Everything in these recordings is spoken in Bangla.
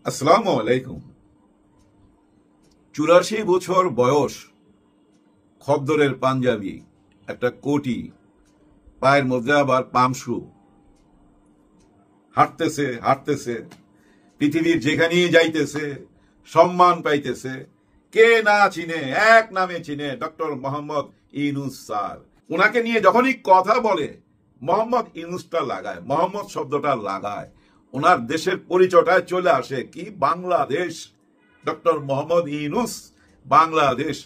আসসালামু আলাইকুম। 84 বছর বয়স, খদ্দরের পাঞ্জাবি, একটা কোটি, পায়ের মধ্যে আবার পামশু, হাঁটতেছে হাঁটতেছে, পৃথিবীর যেখানেই যাইতেছে সম্মান পাইতেছে। কে না চিনে, এক নামে চিনে, ডক্টর মোহাম্মদ ইউনূস স্যার। ওনাকে নিয়ে যখনই কথা বলে মোহাম্মদ ইউনূসটা লাগায়, মোহাম্মদ শব্দটা লাগায়, ওনার দেশের পরিচয়টায় চলে আসে কি বাংলাদেশ। ডক্টর মোহাম্মদ ইউনূস, বাংলাদেশ।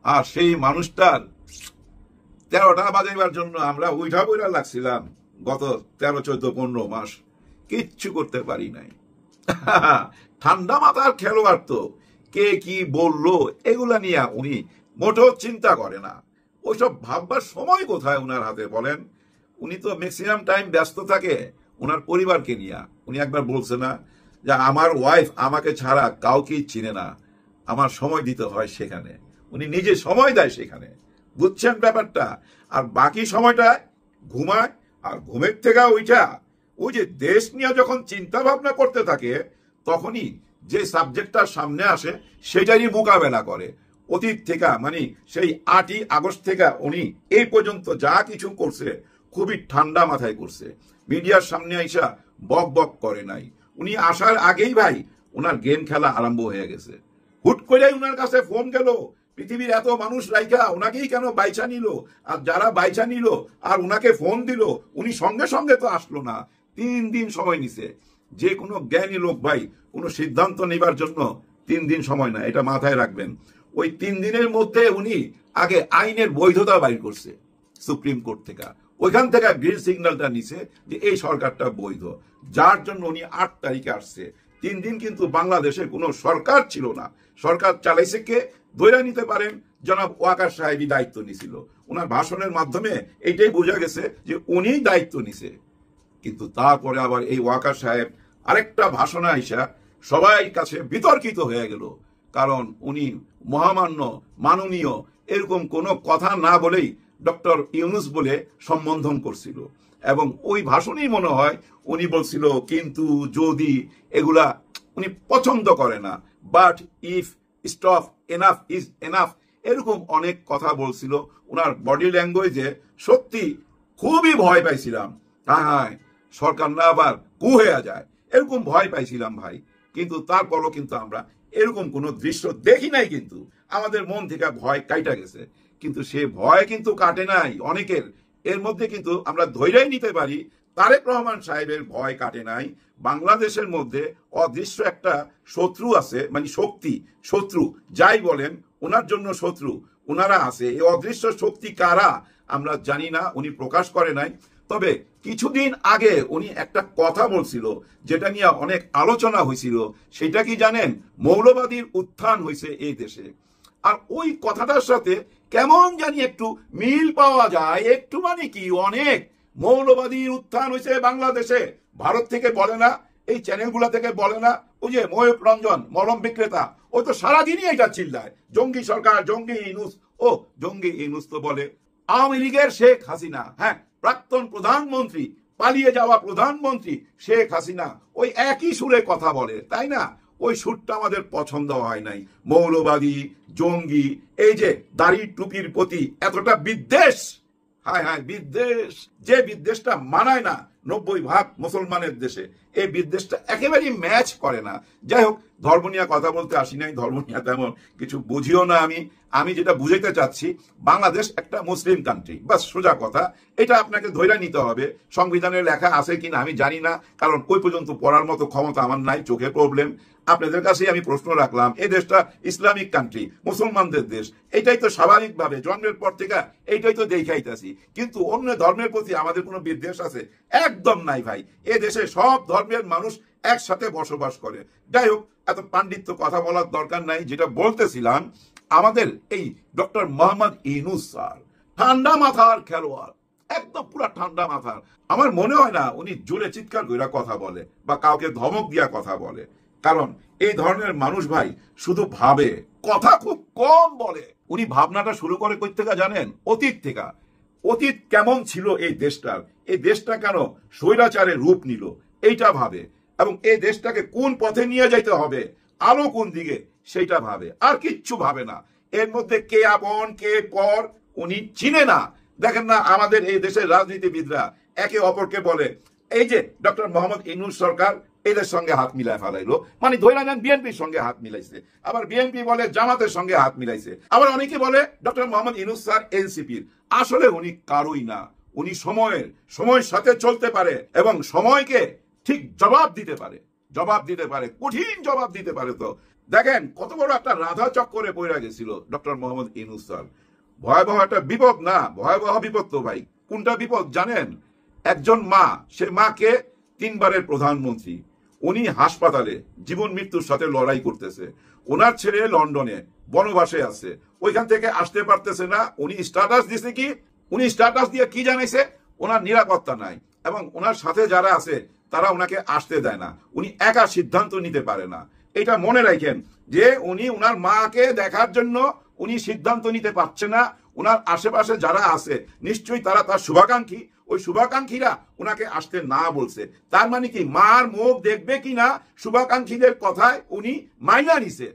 আর সেই মানুষটার 13টা বাজাইবার জন্য আমরা উইঠা বইরা লাগছিলাম গত 13, 14, 15 মাস, কিচ্ছু করতে পারি নাই। ঠান্ডা মাথার খেলোয়াড় তো, কে কি বললো এগুলা নিয়ে উনি মোটেও চিন্তা করে না। ওইসব ভাববার সময় কোথায় উনার হাতে বলেন? উনি তো ম্যাক্সিমাম টাইম ব্যস্ত থাকে ওনার পরিবারকে নিয়ে। উনি একবার বলছে না যে আমার ওয়াইফ আমাকে ছাড়া কাউকেই চিনে না, আমার সময় দিতে হয় সেখানে। উনি নিজে সময় দেয় সেখানে, বুঝছেন ব্যাপারটা? আর বাকি সময়টা ঘুমায়, আর ঘুমের থেকে ওইটা ওই যে দেশ নিয়ে যখন চিন্তা ভাবনা করতে থাকে তখনই যে সাবজেক্টটা সামনে আসে সেটারই মোকাবেলা করে। অতীত থেকে মানে সেই 8ই আগস্ট থেকে উনি এই পর্যন্ত যা কিছু করছে খুবই ঠান্ডা মাথায় করছে। মিডিয়ার সামনে আইসা বক বক করে নাই। উনি আসার আগেই ভাই ওনার গেম খেলা আরম্ভ হয়ে গেছে। হুট করে উনার কাছে ফোন গেল, পৃথিবীর এত মানুষ রাইখা ওনাকেই কেন বাইচা নিল? আর যারা বাইচা নিল আর উনাকে ফোন দিল, উনি সঙ্গে সঙ্গে তো আসলো না, 3 দিন সময় নিছে। যে কোনো জ্ঞানী লোক ভাই কোনো সিদ্ধান্ত নেবার জন্য 3 দিন সময় না, এটা মাথায় রাখবেন। ওই 3 দিনের মধ্যে উনি আগে আইনের বৈধতা বাইর করছে সুপ্রিম কোর্ট থেকে। ওইখান থেকে গ্রিন সিগন্যালটা নিছে যে এই সরকারটা বৈধ, যার জন্য উনি 8 তারিখে আসছে। 3 দিন কিন্তু বাংলাদেশে কোনো সরকার ছিল না। সরকার চালাইছে কে? ধরে নিতে পারেন জনাব ওয়াকার সাহেবই দায়িত্ব নিছিল। ওনার ভাষণের মাধ্যমে এইটাই বোঝা গেছে যে উনিই দায়িত্ব নিছে। কিন্তু তারপরে আবার এই ওয়াকার সাহেব আরেকটা ভাষণে আইসা সবাই কাছে বিতর্কিত হয়ে গেল, কারণ উনি মহামান্য, মাননীয় এরকম কোনো কথা না বলেই ডক্টর ইউনূস বলে সম্বোধন করছিল। এবং ওই ভাষণেই মনে হয় উনি বলছিল কিন্তু, যদি, এগুলা উনি পছন্দ করে না। But if, stop, enough is enough, এরকম অনেক কথা বলছিল। ওনার বডি ল্যাঙ্গুয়েজে সত্যি খুবই ভয় পাইছিলাম। হ্যাঁ, সরকার না আবার কু হয়ে যায়, এরকম ভয় পাইছিলাম ভাই। কিন্তু তারপরও কিন্তু আমরা এরকম কোনো দৃশ্য দেখি নাই, কিন্তু আমাদের মন থেকে ভয় কাইটা গেছে। কিন্তু সে ভয় কিন্তু কাটে নাই অনেকের। এর মধ্যে কিন্তু আমরা ধৈর্যই নিতে পারি তারেক রহমান সাহেবের ভয় কাটে নাই। বাংলাদেশের মধ্যে অদৃশ্য একটা শত্রু আছে, মানে শক্তি, শত্রু যাই বলেন, ওনার জন্য শত্রু ওনারা আছে। এই অদৃশ্য শক্তি কারা আমরা জানি না, উনি প্রকাশ করে নাই। তবে কিছুদিন আগে উনি একটা কথা বলছিল যেটা নিয়ে অনেক আলোচনা হয়েছিল। সেটা কি জানেন? মৌলবাদীর উত্থান হয়েছে এই দেশে। আর ওই কথাটার সাথে কেমন জানি একটু মিল পাওয়া যায়, একটু মানে কি অনেক। মৌলবাদীর উত্থান হয়েছে বাংলাদেশে, ভারত থেকে বলে না, এই চ্যানেলগুলা থেকে বলে না। ওই যে ময়ূক রঞ্জন মলম বিক্রেতা, ওই তো সারাদিনই এটা চিল্লায় জঙ্গি সরকার, জঙ্গি ইউনূস। ও জঙ্গি ইউনূস তো বলে আওয়ামী লীগের শেখ হাসিনা, হ্যাঁ, প্রাক্তন প্রধানমন্ত্রী, পালিয়ে যাওয়া প্রধানমন্ত্রী শেখ হাসিনা ওই একই সুরে কথা বলে, তাই না? ওই সুরটা আমাদের পছন্দ হয় নাই। মৌলবাদী, জঙ্গি, এই যে দাড়ি টুপির প্রতি এতটা বিদ্বেষ, হায় হায় বিদ্বেষ, যে বিদ্বেষটা মানায় না 90% মুসলমানের দেশে, এই বিদ্বেষটা একেবারেই ম্যাচ করে না। যাই হোক, ধর্ম নিয়ে কথা বলতে আসি নাই, ধর্ম নিয়ে তেমন কিছু বুঝিও না আমি যেটা বুঝাইতে চাচ্ছি, বাংলাদেশ একটা মুসলিম কান্ট্রি, বাস সোজা কথা। এটা আপনাকে ধৈর্য নিতে হবে। সংবিধানে লেখা আছে কিনা আমি জানি না, কারণ ওই পর্যন্ত পড়ার মতো ক্ষমতা আমার নাই, চোখে প্রবলেম। আপনাদের কাছে আমি প্রশ্ন রাখলাম, এই দেশটা ইসলামিক কান্ট্রি, মুসলমানদের দেশ, এটাই তো স্বাভাবিকভাবে জন্মের পর থেকে এইটাই তো দেখাইতেছি। কিন্তু অন্য ধর্মের প্রতি আমাদের কোনো বিদ্বেষ আছে? একদম নাই ভাই। এ দেশে সব ধর্মের মানুষ একসাথে বসবাস করে। যাই হোক, এত পাণ্ডিত্য কথা বলার দরকার নাই। যেটা বলতেছিলাম, আমাদের এই ডক্টর মোহাম্মদ ইউনূস স্যার ঠান্ডা মাথার খেলোয়াড়, একদম পুরা ঠান্ডা মাথার। আমার মনে হয় না উনি জোরে চিৎকার করে কথা বলে বা কাউকে ধমক দিয়া কথা বলে, কারণ এই ধরনের মানুষ ভাই শুধু ভাবে, কথা খুব কম বলে। উনি ভাবনাটা শুরু করে কই থেকে জানেন? অতীত থেকে। অতীত কেমন ছিল এই দেশটার, এই দেশটা কেন স্বৈরাচারের রূপ নিল, এইটা ভাবে। এবং এই দেশটাকে কোন পথে নিয়ে যাইতে হবে, আলো কোন দিকে, সেইটা ভাবে, আর কিচ্ছু ভাবে না। এর মধ্যে কে আপন কে পর উনি চিনে না। দেখেন না আমাদের এই দেশের রাজনীতিবিদরা একে অপরকে বলে, এই যে ডক্টর মোহাম্মদ ইউনূস সরকার এদের সঙ্গে হাত মিলায় ফেলাইলো, মানে ধৈরা নেন বিএনপির সঙ্গে হাত মিলাইছে, আবার বিএনপি বলে জামাতের সঙ্গে হাত মিলাইছে, আবার অনেকে বলে ডক্টর মোহাম্মদ ইউনূস স্যার এনসিপির। আসলে উনি কারোই না, উনি সময়ের সাথে চলতে পারে এবং সময়কে ঠিক জবাব দিতে পারে, কঠিন জবাব দিতে পারে। তো দেখেন কত বড় একটা রাধা চক্করে পড়ে গেছিল ডক্টর মোহাম্মদ ইউনূস স্যার। ভয়াবহ একটা বিপদ না, ভয়াবহ বিপদ তো ভাই। কোনটা বিপদ জানেন? একজন মা, সে মাকে 3 বারের প্রধানমন্ত্রী, উনি হাসপাতালে জীবন মৃত্যুর সাথে লড়াই করতেছে। ওনার ছেলে লন্ডনে বনবাসে আছে, ওইখান থেকে আসতে পারতেছে না। উনি স্ট্যাটাস দিছে কি, উনি স্ট্যাটাস দিয়ে কি জানাইছে, ওনার নিরাপত্তা নাই এবং ওনার সাথে যারা আছে তারা ওনাকে আসতে দেয় না, উনি একা সিদ্ধান্ত নিতে পারে না। এটা মনে রাখেন যে উনি ওনার মাকে দেখার জন্য উনি সিদ্ধান্ত নিতে পারছে না। ওনার আশেপাশে যারা আছে নিশ্চয়ই তারা তার শুভাকাঙ্ক্ষী, ওই শুভাকাঙ্ক্ষীরা ওনাকে আসতে না বলছে। তার মানে কি, মার মুখ দেখবে কিনা শুভাকাঙ্ক্ষীদের কথায় উনি মাইনা নিছে।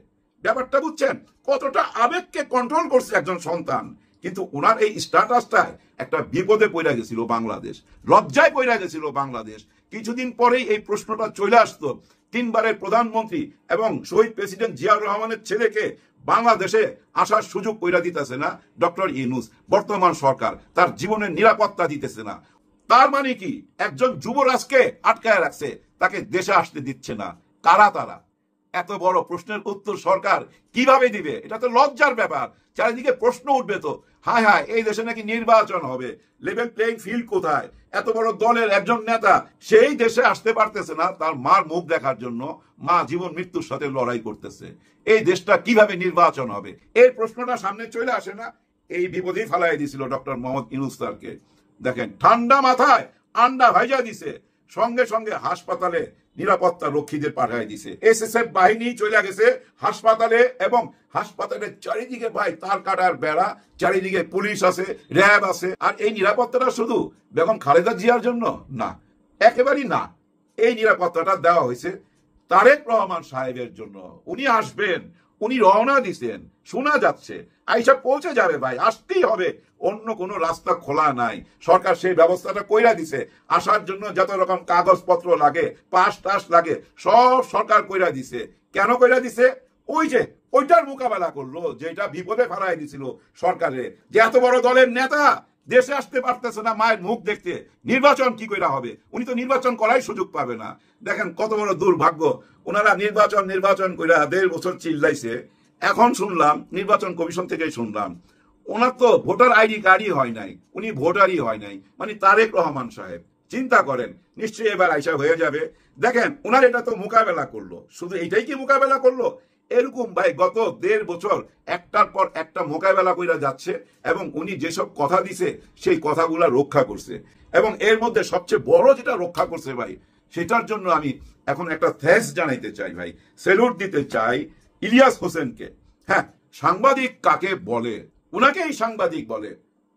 ব্যাপারটা বুঝছেন? কতটা আবেগকে কন্ট্রোল করছে একজন সন্তান। কিন্তু ওনার এই স্ট্যাটাসটায় একটা বিপদে পড়ে গেছিল বাংলাদেশ, লজ্জায় পড়ে গেছিল বাংলাদেশ। কিছুদিন পরেই এই প্রশ্নটা চলে আসতো, 3 বারের প্রধানমন্ত্রী এবং শহীদ প্রেসিডেন্ট জিয়াউর রহমানের ছেলেকে বাংলাদেশে আসার সুযোগ কইরা দিতেছে না ডক্টর ইউনূস। বর্তমান সরকার তার জীবনের নিরাপত্তা দিতেছে না। তার মানে কি, একজন যুবরাজকে আটকায় রাখছে, তাকে দেশে আসতে দিচ্ছে না। কারা তারা? এত বড় প্রশ্নের উত্তর সরকার কিভাবে দিবে? এটা তো লজ্জার ব্যাপার। চারিদিকে প্রশ্ন উঠবে তো, হায় হায় এই দেশে নাকি নির্বাচন হবে, লেভেল প্লেইং ফিল্ড কোথায়? এত বড় দলের একজন নেতা সেই দেশে আসতে পারতেছে না তার মার মুখ দেখার জন্য, মা জীবন মৃত্যুর সাথে লড়াই করতেছে। এই দেশটা কিভাবে নির্বাচন হবে? এই প্রশ্নটা সামনে চলে আসে না। এই বিপদেই ফালাই দিছিল ডক্টর মোহাম্মদ ইউনূস স্যারকে। দেখেন ঠান্ডা মাথায় আন্ডা ভাইজা দিছে, সঙ্গে সঙ্গে হাসপাতালে নিরাপত্তা রক্ষীদের পাঠাই দিছে। এসএসএফ বাহিনী চলে গেছে হাসপাতালে এবং হাসপাতালের চারিদিকে ভাই তার কাটার বেড়া, চারিদিকে পুলিশ আছে, র্যাব আছে। আর এই নিরাপত্তাটা শুধু বেগম খালেদা জিয়ার জন্য না, একেবারেই না। এই নিরাপত্তাটা দেওয়া হয়েছে তারেক রহমান সাহেবের জন্য। উনি আসবেন, উনি রওনা দিছেন, শোনা যাচ্ছে আইসা পৌঁছে যাবে ভাই, আসতেই হবে, অন্য কোনো রাস্তা খোলা নাই। সরকার সেই ব্যবস্থাটা কইরা দিছে। আসার জন্য যত রকম কাগজপত্র লাগে, পাস টাস লাগে, সব সরকার কইরা দিছে। কেন কইরা দিছে? ওই যে ওইটার মোকাবেলা করলো যেটা বিপদে ফেলাই দিছিল সরকারে, যে এত বড় দলের নেতা দেশে আসতে পারতেছে না মায়ের মুখ দেখতে, নির্বাচন কি কইরা হবে? উনি তো নির্বাচন করাই সুযোগ পাবে না। দেখেন কত বড় দুর্ভাগ্য। ওনারা নির্বাচন কইরা 1.5 বছর চিল্লাইছে। এখন শুনলাম, নির্বাচন কমিশন থেকে শুনলাম, ওনার তো ভোটার আইডি কার্ডই হয় নাই, উনি ভোটারই হয় নাই। মানে তারেক রহমান সাহেব চিন্তা করেন, নিশ্চয়ই এবার আইসা হয়ে যাবে। দেখেন ওনার এটা তো মোকাবেলা করলো, শুধু এইটাই কি মোকাবেলা করলো? এরকম ভাই গত 1.5 বছর একটার পর একটা মোকাবেলা কইরা যাচ্ছে এবং উনি যেসব কথা দিছে সেই কথাগুলা রক্ষা করছে। এবং এর মধ্যে সবচেয়ে বড় যেটা রক্ষা করছে ভাই, সেটার জন্য আমি এখন একটা থ্যাঙ্কস জানাইতে চাই ভাই, স্যালুট দিতে চাই ইলিয়াস হোসেনকে। হ্যাঁ, সাংবাদিক কাকে বলে? উনাকেই সাংবাদিক বলে।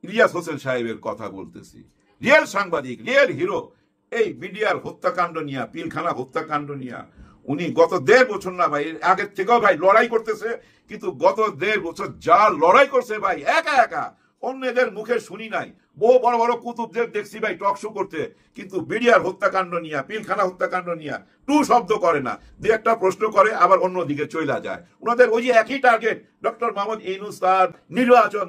ইলিয়াস হোসেন সাহেবের কথা বলতেছি, রিয়েল সাংবাদিক, রিয়েল হিরো। এই মিডিয়ার হত্যাকাণ্ড নিয়ে, পিলখানা হত্যাকাণ্ড নিয়ে উনি গত 1.5 বছর না ভাই, আগের থেকেও ভাই লড়াই করতেছে। কিন্তু গত 1.5 বছর যা লড়াই করছে ভাই, একা একা, অন্যদের মুখে শুনি নাই। বহু বড় বড় কুতুবদের দেখছি ভাই টক শো করতে, কিন্তু বিডিআর হত্যাকাণ্ড নিয়ে, পিলখানা হত্যাকাণ্ড নিয়ে টু শব্দ করে না। দু একটা প্রশ্ন করে আবার অন্যদিকে চলে যায়। ওনাদের ওই যে একই target, doctor Mohammad Yunus sir নির্বাচন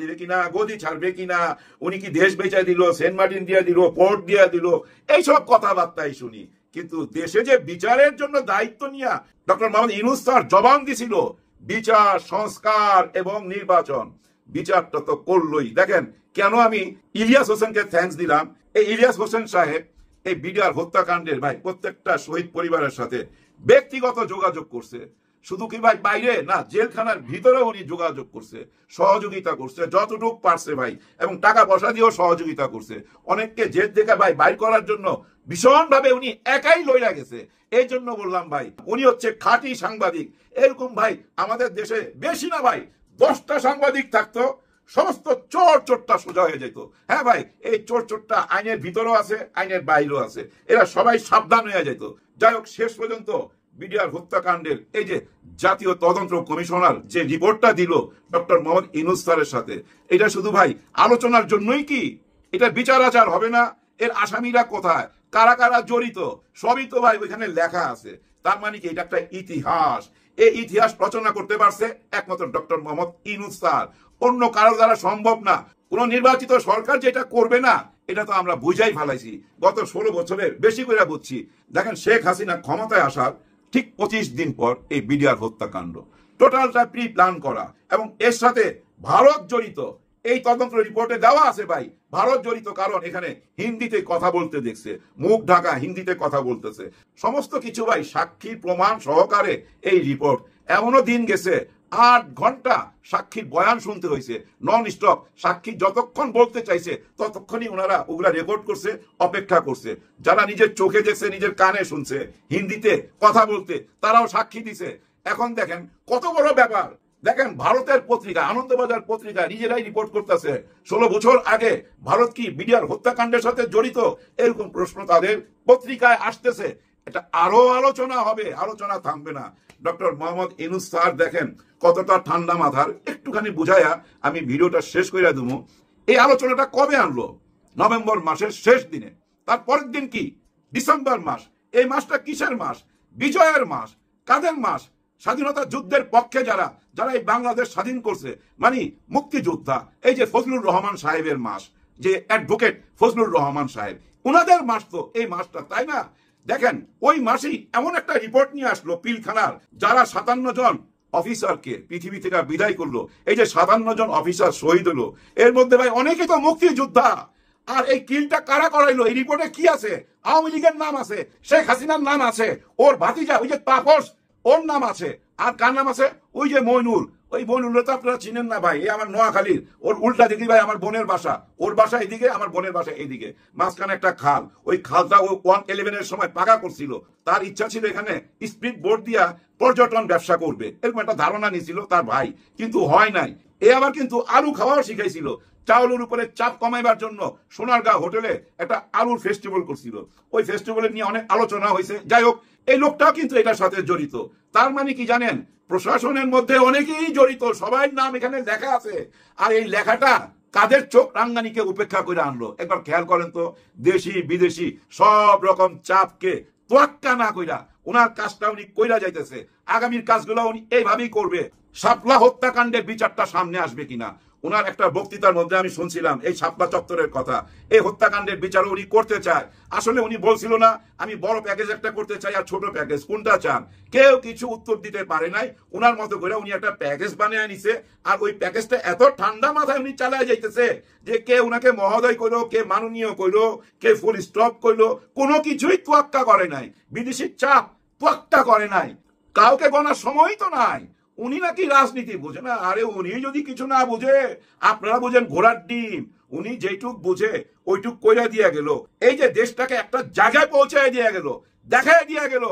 দিবে কিনা, গদি ছাড়বে কিনা, উনি কি দেশ বেচা দিল, সেন্ট মার্টিন দিয়ে দিল, পোর্ট দিয়ে দিল, এইসব কথাবার্তাই শুনি। কিন্তু দেশে যে বিচারের জন্য দায়িত্ব নিয়ে ডক্টর মোহাম্মদ ইউনূস স্যার জবান দিছিল, বিচার, সংস্কার এবং নির্বাচন, বিচারটা তো করলই। দেখেন কেন আমি ইলিয়াস হোসেনকে থ্যাঙ্কস দিলাম। এই ইলিয়াস হোসেন সাহেব এই বিডিআর হত্যাকাণ্ডের ভাই প্রত্যেকটা শহীদ পরিবারের সাথে ব্যক্তিগত যোগাযোগ করছে। শুধু কি ভাই বাইরে না, জেলখানার ভিতরে উনি যোগাযোগ করছে, সহযোগিতা করছে যতটুকু পারছে ভাই, এবং টাকা পয়সা দিয়েও সহযোগিতা করছে। অনেককে জেল থেকে ভাই বাইর করার জন্য ভীষণ ভাবে উনি একাই লইয়া গেছে। এই জন্য বললাম ভাই, উনি হচ্ছে খাঁটি সাংবাদিক। এরকম ভাই আমাদের দেশে বেশি না ভাই, 10টা সাংবাদিক থাকতো, সমস্ত চোর চোরটা সোজা হয়ে যেত। হ্যাঁ ভাই, এই চোর চোরটা আইনের ভিতরেও আছে, আইনের বাইরেও আছে, এরা সবাই সাবধান হয়ে যেত। যাই হোক, শেষ পর্যন্ত বিডিআর হত্যাকাণ্ডের এই যে জাতীয় তদন্ত কমিশনার যে রিপোর্টটা দিল ডক্টর মোহাম্মদ ইউনূস স্যারের সাথে, এটা শুধু ভাই আলোচনার জন্যই কি? এটা বিচার আচার হবে না? এর আসামিরা কোথায়, কারা কারা জড়িত, সবই তো ভাই ওইখানে লেখা আছে। তার মানে কি এটা একটা ইতিহাস। এই ইতিহাস রচনা করতে পারছে একমাত্র ডক্টর মোহাম্মদ ইউনূস স্যার, অন্য কারো দ্বারা সম্ভব না। কোন নির্বাচিত সরকার যেটা করবে না, এটা তো আমরা বুঝাই ফেলাইছি গত 16 বছরের বেশি করে বুঝছি। দেখেন, শেখ হাসিনা ক্ষমতায় আসার ঠিক 25 দিন পর এই বিডিআর হত্যাকাণ্ড টোটালটা প্রি প্ল্যান করা, এবং এর সাথে ভারত জড়িত। এই তদন্ত রিপোর্টে দেওয়া আছে ভাই ভারত জড়িত, কারণ এখানে হিন্দিতে কথা বলতে দেখছে, মুখ ঢাকা হিন্দিতে কথা বলতেছে, সমস্ত কিছু ভাই সাক্ষীর প্রমাণ সহকারে এই রিপোর্ট। এমনও দিন গেছে 8 ঘন্টা সাক্ষীর বয়ান শুনতে হয়েছে নন স্টপ। সাক্ষী যতক্ষণ বলতে চাইছে ততক্ষণই ওনারা ওগুলা রেকর্ড করছে, অপেক্ষা করছে। যারা নিজের চোখে দেখছে, নিজের কানে শুনছে হিন্দিতে কথা বলতে, তারাও সাক্ষী দিছে। এখন দেখেন কত বড় ব্যাপার। দেখেন, ভারতের পত্রিকা আনন্দবাজার পত্রিকা নিজেরাই রিপোর্ট করতেছে 16 বছর আগে ভারত কি বিডিআর হত্যাকাণ্ডের সাথে জড়িত, এরকম প্রশ্ন তাদের পত্রিকায় আসতেছে। এটা আরো আলোচনা হবে, আলোচনা থামবে না। ডক্টর মোহাম্মদ ইউনূস স্যার দেখেন কতটা ঠান্ডা মাথার, একটুখানি বুঝাইয়া আমি ভিডিওটা শেষ করে দেবো। এই আলোচনাটা কবে আনলো? নভেম্বর মাসের শেষ দিনে। তার পরের দিন কি ডিসেম্বর মাস। এই মাসটা কিসের মাস? বিজয়ের মাস। কাদের মাস? স্বাধীনতা যুদ্ধের পক্ষে যারা যারা এই বাংলাদেশ স্বাধীন করছে, মানে মুক্তিযোদ্ধা, এই যে ফজলুর রহমান সাহেবের মাস, যে অ্যাডভোকেট ফজলুর রহমান সাহেব, উনাদের মাস তো এই মাসটা, তাই না? দেখেন, ওই মাসেই এমন একটা রিপোর্ট নিয়ে আসলো পিলখানার, যারা 57 জন অফিসারকে পৃথিবী থেকে বিদায় করলো। এই যে 57 জন অফিসার শহীদ হলো, এর মধ্যে ভাই অনেকে তো মুক্তিযোদ্ধা। আর এই কিলটা কারা করাইলো? এই রিপোর্টে কি আছে? আওয়ামী লীগের নাম আছে, শেখ হাসিনার নাম আছে, ওর ভাতিজা ওই যে তাপস, ওর নাম আছে। আর কার নাম আছে? ওই যে মইনুল। ওই মইনুল তো আপনারা চিনেন না ভাই, এই আমার নোয়াখালীর, ওর উল্টা দিকে ভাই আমার বোনের বাসা, ওর বাসা এদিকে, আমার বোনের বাসা এইদিকে, মাঝখানে একটা খাল। ওই খালটা ও 111-এর সময় পাকা করছিল। তার ইচ্ছা ছিল এখানে স্পিড বোট দিয়া পর্যটন ব্যবসা করবে, এরকম একটা ধারণা নিয়েছিল তার ভাই, কিন্তু হয় নাই। এ আবার কিন্তু আলু খাওয়াও শিখাইছিল। চাউলের উপরে চাপ কমাইবার জন্য সোনারগাঁও হোটেলে একটা আলুর ফেস্টিভ্যাল করছিল। ওই ফেস্টিভ্যাল নিয়ে অনেক আলোচনা হয়েছে। যাই হোক, এই লোকটাও কিন্তু এটার সাথে জড়িত। তার মানে কি জানেন? প্রশাসনের মধ্যে অনেকেই জড়িত, সবাই নাম এখানে লেখা আছে। আর এই লেখাটা কাদের চোখ রাঙ্গানিকে উপেক্ষা করে আনলো? একবার খেয়াল করেন তো। দেশি বিদেশি সব রকম চাপকে তোয়াক্কা না কইরা ওনার কাজটা উনি কইরা যাইতেছে। আগামীর কাজগুলো উনি এইভাবেই করবে। শাপলা হত্যাকাণ্ডের বিচারটা সামনে আসবে কিনা, ওনার একটা বক্তৃতার মধ্যে আমি শুনছিলাম এই শাপলা চত্বরের কথা। এই হত্যাকাণ্ডের বিচার উনি করতে চায়। আসলে উনি বলছিল না আমি বড় প্যাকেজ একটা করতে চাই আর ছোট প্যাকেজ, কোনটা চান? কেউ কিছু উত্তর দিতে পারে নাই। ওনার মতো করে উনি একটা প্যাকেজ বানিয়ে নিছে। আর ওই প্যাকেজটা এত ঠান্ডা মাথায় উনি চালায় যাইতেছে যে কে উনাকে মহোদয় কইলো, কে মাননীয় কইলো, কে ফুল স্টপ কইলো, কোনো কিছুই তোয়াক্কা করে নাই। বিদেশি চাপ তোয়াক্কা করে নাই। কাউকে গণার সময় তো নাই। উনি নাকি রাজনীতি বুঝে না। আরে উনি যদি কিছু না বুঝে, আপনারা বুঝেন ঘোড়ার ডিম। উনি যেটুক বুঝে ওইটুক কইরা দিয়া গেল। এই যে দেশটাকে একটা জায়গায় পৌঁছায় দিয়া গেল, দেখায় দিয়া গেল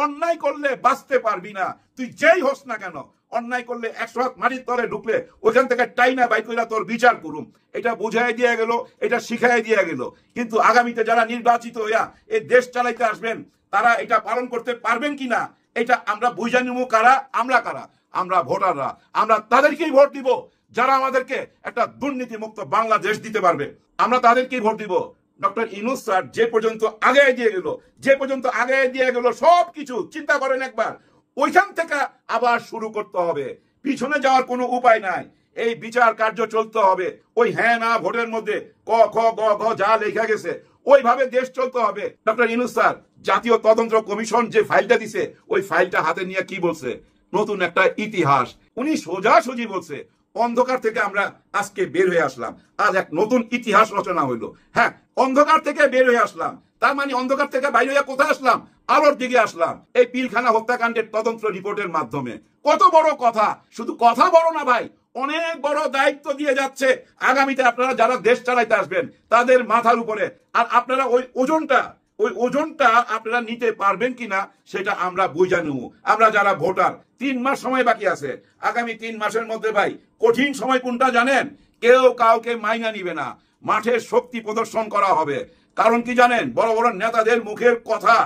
অন্যায় করলে বাঁচতে পারবি না, তুই যেই হোস না কেন। অন্যায় করলে 100 হাত মাটির তলে ঢুকলে ওইখান থেকে টাইনা বাই কইরা তোর বিচার করুম, এটা বুঝাই দিয়া গেল, এটা শিখাই দিয়া গেল। কিন্তু আগামীতে যারা নির্বাচিত হইয়া এই দেশ চালাইতে আসবেন, তারা এটা পালন করতে পারবেন কিনা, এটা আমরা বুঝা নিব। কারা? আমরা কারা? আমরা ভোটাররা। আমরা তাদেরকেই ভোট দিব যারা আমাদেরকে একটা দুর্নীতি মুক্ত বাংলাদেশ দিতে পারবে। আমরা তাদেরকেই ভোট দিব। ডক্টর ইউনূস স্যার যে পর্যন্ত আগে দিয়ে গেল, যে পর্যন্ত আগে দিয়ে গেল, সবকিছু চিন্তা করেন একবার, ওইখান থেকে আবার শুরু করতে হবে। পিছনে যাওয়ার কোনো উপায় নাই। এই বিচার কার্য চলতে হবে। ওই হ্যাঁ না ভোটের মধ্যে ক খ গ ঘ যা লেখা গেছে ওইভাবে দেশ চলতে হবে। ডক্টর ইউনূস স্যার জাতীয় তদন্ত কমিশন যে ফাইলটা দিছে, ওই ফাইলটা হাতে নিয়ে কি বলছে? নতুন একটা ইতিহাস। উনি সোজাসুজি বলছে অন্ধকার থেকে আমরা আজকে বের হয়ে আসলাম, আজ এক নতুন ইতিহাস রচনা হইলো। হ্যাঁ, অন্ধকার থেকে বের হয়ে আসলাম, তার মানে অন্ধকার থেকে বাইরে হয়ে কোথায় আসলাম? আলোর দিকে আসলাম। এই পিলখানা হত্যাকাণ্ডের তদন্ত রিপোর্টের মাধ্যমে। কত বড় কথা! শুধু কথা বড় না ভাই, অনেক বড় দায়িত্ব দিয়ে যাচ্ছে আগামীতে আপনারা যারা দেশ চালাইতে আসবেন তাদের মাথার উপরে। আর আপনারা ওই ওজনটা আপনারা নিতে পারবেন কিনা সেটা আমরা বুঝে নেব। আমরা যারা ভোটার, 3 মাস সময় বাকি আছে। আগামী 3 মাসের মধ্যে ভাই কঠিন সময় কোনটা জানেন? কেউ কাউকে মাইনা নিবে না, মাঠে শক্তি প্রদর্শন করা হবে। কারণ কি জানেন, বড় বড় নেতাদের মুখের কথা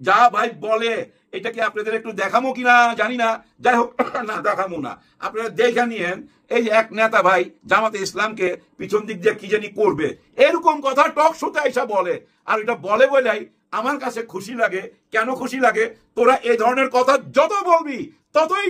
যা ভাই বলে, এটা কি আপনাদের একটু দেখামো কিনা জানি না, যাই হোক না দেখামো না, আপনারা দেখে নিয়েন। এই এক নেতা ভাই জামাতে ইসলামকে পিছন দিক দিয়ে কি জানি করবে, এরকম কথা টক শোতে এসে বলে। আর এটা বলে বলেই আমার কাছে খুশি লাগে। কেন খুশি লাগে? তোরা এই ধরনের কথা যত বলবি ততই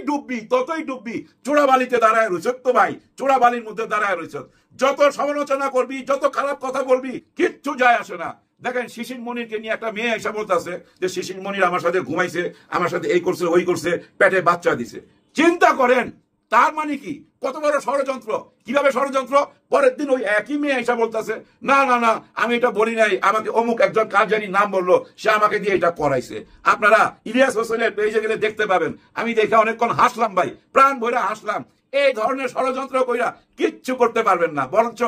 ডুববি। চোরাবালিতে দাঁড়ায় রয়েছ তো ভাই, চোরাবালির মধ্যে দাঁড়ায় রয়েছ। যত সমালোচনা করবি, যত খারাপ কথা বলবি, কিচ্ছু যায় আসে না। দেখেন শিশির মনিরকে নিয়ে একটা মেয়ে এসে বলতেছে যে শিশির মনির আমার সাথে ঘুমাইছে, আমার সাথে এই করছে ওই করছে, পেটে বাচ্চা দিছে। চিন্তা করেন তার মানে কি, কত বড় ষড়যন্ত্র। কিভাবে ষড়যন্ত্র? পরের দিন ওই একই মেয়ে এসে বলতেছে না না না আমি এটা বলি নাই, আমাকে অমুক একজন কার জানি নাম বললো, সে আমাকে দিয়ে এটা করাইছে। আপনারা ইলিয়াস হোসেনের পেজে গেলে দেখতে পাবেন। আমি দেখে অনেকক্ষণ হাসলাম ভাই, প্রাণ ভরে হাসলাম। এই ধরনের ষড়যন্ত্র কইরা কিচ্ছু করতে পারবেন না, বরঞ্চ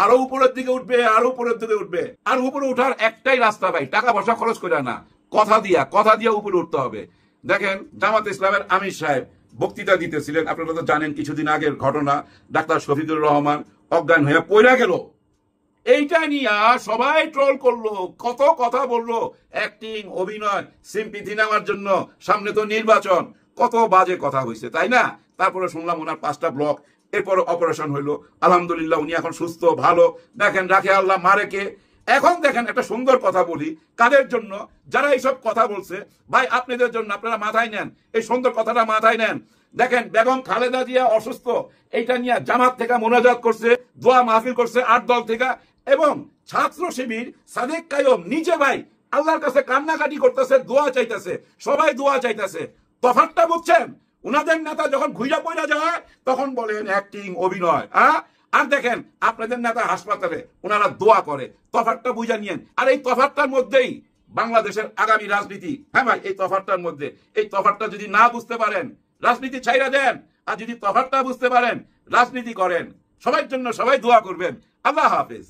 আরো উপরের দিকে উঠবে, আরো উপরের দিকে উঠবে। আর উপরে উঠার একটাই রাস্তা ভাই, টাকা পয়সা খরচ করে না, কথা দিয়া উপরে উঠতে হবে। দেখেন জামাত ইসলামের আমির সাহেব বক্তৃতা দিতেছিলেন, আপনারা তো জানেন কিছুদিন আগের ঘটনা, ডাক্তার শফিকুর রহমান অজ্ঞান হয়ে পড়ে গেল। এইটা নিয়ে সবাই ট্রোল করলো, কত কথা বললো, অ্যাক্টিং, অভিনয়, সিম্পিথি নেওয়ার জন্য, সামনে তো নির্বাচন, কত বাজে কথা হয়েছে তাই না। তারপরে শুনলাম ওনার 5টা ব্লক, এরপর অপারেশন হইলো, আলহামদুলিল্লাহ উনি এখন সুস্থ ভালো। দেখেন রাখে আল্লাহ মারে কে। এখন দেখেন একটা সুন্দর কথা বলি, কাদের জন্য? যারা এইসব কথা বলছে ভাই আপনাদের জন্য, আপনারা মাথায় নেন, এই সুন্দর কথাটা মাথায় নেন। দেখেন বেগম খালেদা জিয়া অসুস্থ, এইটা নিয়ে জামাত থেকে মোনাজাত করছে, দোয়া মাহফিল করছে 8 দল থেকে, এবং ছাত্র শিবির সাদেক কায়ুম নিজে ভাই আল্লাহর কাছে কান্নাকাটি করতেছে, দোয়া চাইতেছে, সবাই দোয়া চাইতেছে। তফাৎটা বুঝছেন? উনাদের নেতা যখন ঘুইরা পয়রা যায় তখন বলেন অ্যাক্টিং, অভিনয়। আর দেখেন আপনাদের নেতা হাসপাতালে ওনারা দোয়া করে। তফাৎটা বুঝা নিয়েন। আর এই তফাৎটার মধ্যেই বাংলাদেশের আগামী রাজনীতি। হ্যাঁ ভাই, এই তফাৎটার মধ্যে, এই তফাৎটা যদি না বুঝতে পারেন রাজনীতি ছাইরা দেন, আর যদি তফাৎটা বুঝতে পারেন রাজনীতি করেন। সবার জন্য সবাই দোয়া করবেন। আল্লাহ হাফেজ।